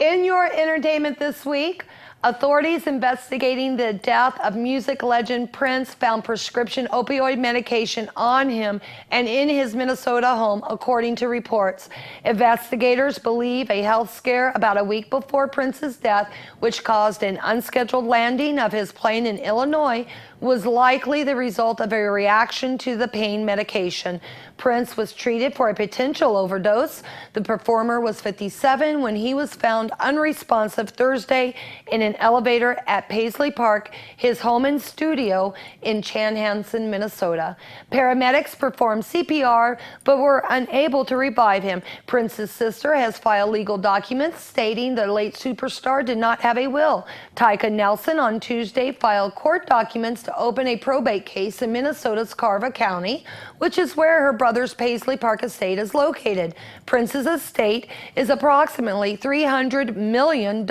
In your entertainment this week, authorities investigating the death of music legend Prince found prescription opioid medication on him and in his Minnesota home, according to reports. Investigators believe a health scare about a week before Prince's death, which caused an unscheduled landing of his plane in Illinois, was likely the result of a reaction to the pain medication. Prince was treated for a potential overdose. The performer was 57 when he was found unresponsive Thursday in an elevator at Paisley Park, his home and studio in Chanhassen, Minnesota. Paramedics performed CPR but were unable to revive him. Prince's sister has filed legal documents stating the late superstar did not have a will. Tyka Nelson on Tuesday filed court documents to open a probate case in Minnesota's Carver County, which is where her brother's Paisley Park estate is located. Prince's estate is approximately $300 million,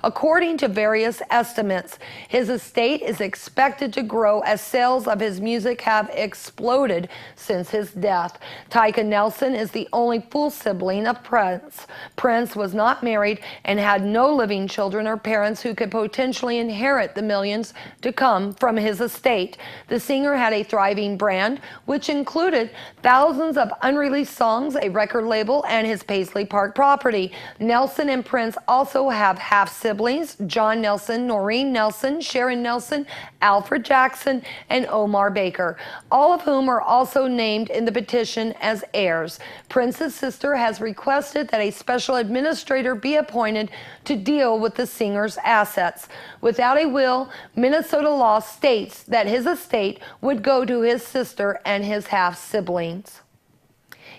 according to various estimates. His estate is expected to grow as sales of his music have exploded since his death. Tyka Nelson is the only full sibling of Prince. Prince was not married and had no living children or parents who could potentially inherit the millions to come from his estate. The singer had a thriving brand, which included thousands of unreleased songs, a record label, and his Paisley Park property. Nelson and Prince also have half-siblings: John Nelson, Noreen Nelson, Sharon Nelson, Alfred Jackson, and Omar Baker, all of whom are also named in the petition as heirs. Prince's sister has requested that a special administrator be appointed to deal with the singer's assets. Without a will, Minnesota law states that his estate would go to his sister and his half-siblings.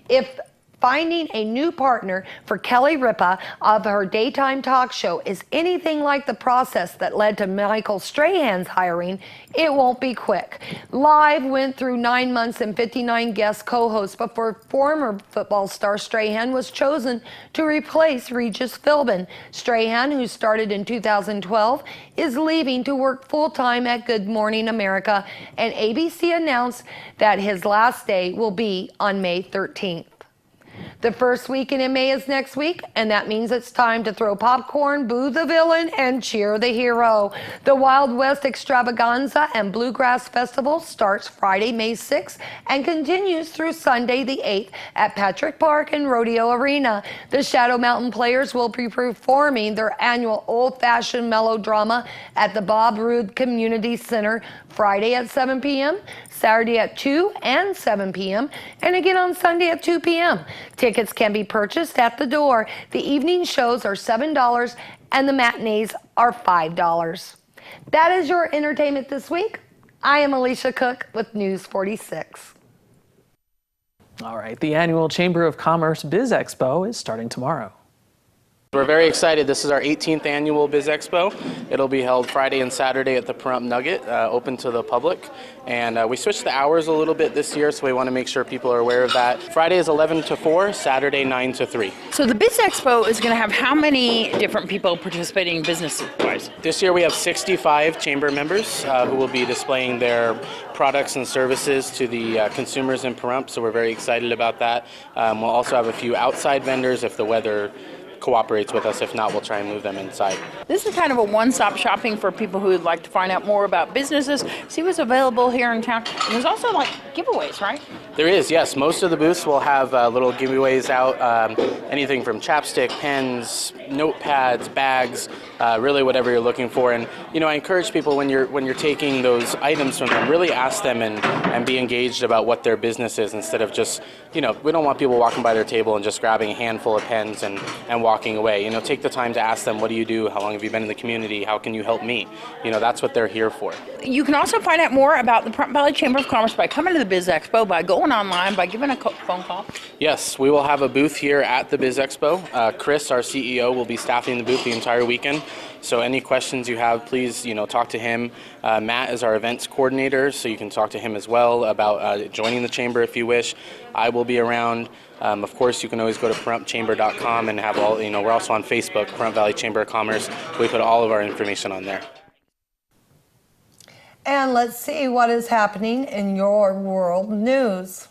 If finding a new partner for Kelly Ripa of her daytime talk show is anything like the process that led to Michael Strahan's hiring, it won't be quick. Live went through 9 months and 59 guest co-hosts before former football star Strahan was chosen to replace Regis Philbin. Strahan, who started in 2012, is leaving to work full-time at Good Morning America, and ABC announced that his last day will be on May 13th. The first weekend in May is next week, and that means it's time to throw popcorn, boo the villain, and cheer the hero. The Wild West Extravaganza and Bluegrass Festival starts Friday, May 6th, and continues through Sunday the 8th at Patrick Park and Rodeo Arena. The Shadow Mountain Players will be performing their annual old-fashioned melodrama at the Bob Roode Community Center Friday at 7 p.m., Saturday at 2 and 7 p.m., and again on Sunday at 2 p.m. Tickets can be purchased at the door. The evening shows are $7 and the matinees are $5. That is your entertainment this week. I am Alicia Cook with News 46. All right, the annual Chamber of Commerce Biz Expo is starting tomorrow. We're very excited. This is our 18th annual Biz Expo. It'll be held Friday and Saturday at the Pahrump Nugget, open to the public. And we switched the hours a little bit this year, so we want to make sure people are aware of that. Friday is 11 to 4, Saturday 9 to 3. So the Biz Expo is going to have how many different people participating business-wise? This year we have 65 chamber members who will be displaying their products and services to the consumers in Pahrump, so we're very excited about that. We'll also have a few outside vendors if the weather cooperates with us. If not, we'll try and move them inside. This is kind of a one-stop shopping for people who would like to find out more about businesses, see what's available here in town. And there's also like giveaways, right? There is, yes. Most of the booths will have little giveaways out, anything from chapstick, pens, notepads, bags, really whatever you're looking for. And you know, I encourage people when you're taking those items from them, really ask them and be engaged about what their business is, instead of just, you know, we don't want people walking by their table and just grabbing a handful of pens and walking away. You know, take the time to ask them, what do you do? How long have you been in the community? How can you help me? You know, that's what they're here for. You can also find out more about the Pahrump Valley Chamber of Commerce by coming to the Biz Expo, by going online, by giving a phone call. Yes, we will have a booth here at the Biz Expo. Chris, our CEO, will be staffing the booth the entire weekend. So any questions you have, please, you know, talk to him. Matt is our events coordinator, so you can talk to him as well about joining the chamber if you wish. I will be around. Of course, you can always go to PahrumpChamber.com and have all, you know, we're also on Facebook, Pahrump Valley Chamber of Commerce. We put all of our information on there. And let's see what is happening in your world news.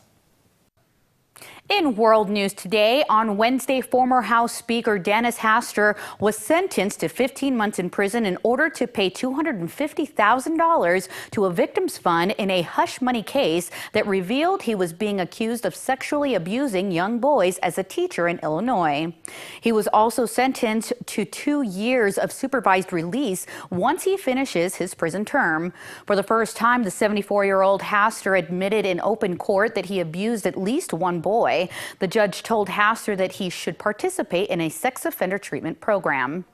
In world news today, on Wednesday, former House Speaker Dennis Hastert was sentenced to 15 months in prison in order to pay $250,000 to a victims fund in a hush money case that revealed he was being accused of sexually abusing young boys as a teacher in Illinois. He was also sentenced to 2 years of supervised release once he finishes his prison term. For the first time, the 74-year-old Hastert admitted in open court that he abused at least one boy. The judge told Hastert that he should participate in a sex offender treatment program.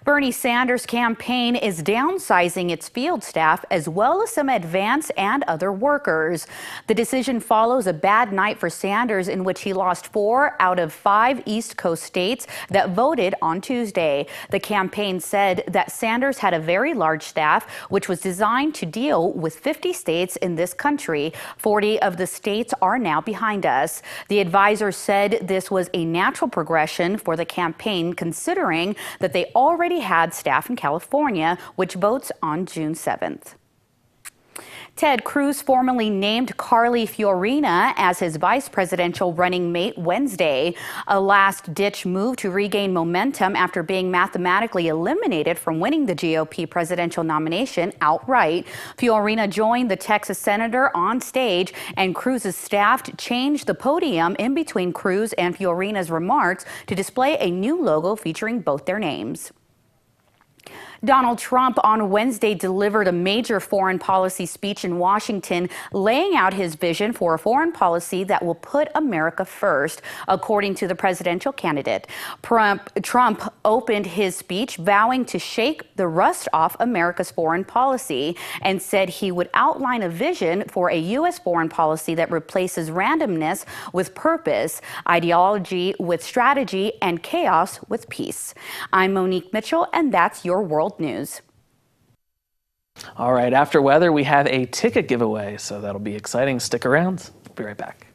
Bernie Sanders' campaign is downsizing its field staff as well as some advance and other workers. The decision follows a bad night for Sanders in which he lost 4 out of 5 East Coast states that voted on Tuesday. The campaign said that Sanders had a very large staff, which was designed to deal with 50 states in this country. 40 of the states are now behind us. The advisor said this was a natural progression for the campaign, considering that they already had staff in California, which votes on June 7th. Ted Cruz formally named Carly Fiorina as his vice presidential running mate Wednesday, a last-ditch move to regain momentum after being mathematically eliminated from winning the GOP presidential nomination outright. Fiorina joined the Texas senator on stage, and Cruz's staff changed the podium in between Cruz and Fiorina's remarks to display a new logo featuring both their names. Donald Trump on Wednesday delivered a major foreign policy speech in Washington, laying out his vision for a foreign policy that will put America first, according to the presidential candidate. Trump opened his speech vowing to shake the rust off America's foreign policy and said he would outline a vision for a U.S. foreign policy that replaces randomness with purpose, ideology with strategy, and chaos with peace. I'm Monique Mitchell, and that's your World News. All right, after weather, we have a ticket giveaway, so that'll be exciting. Stick around. We'll be right back.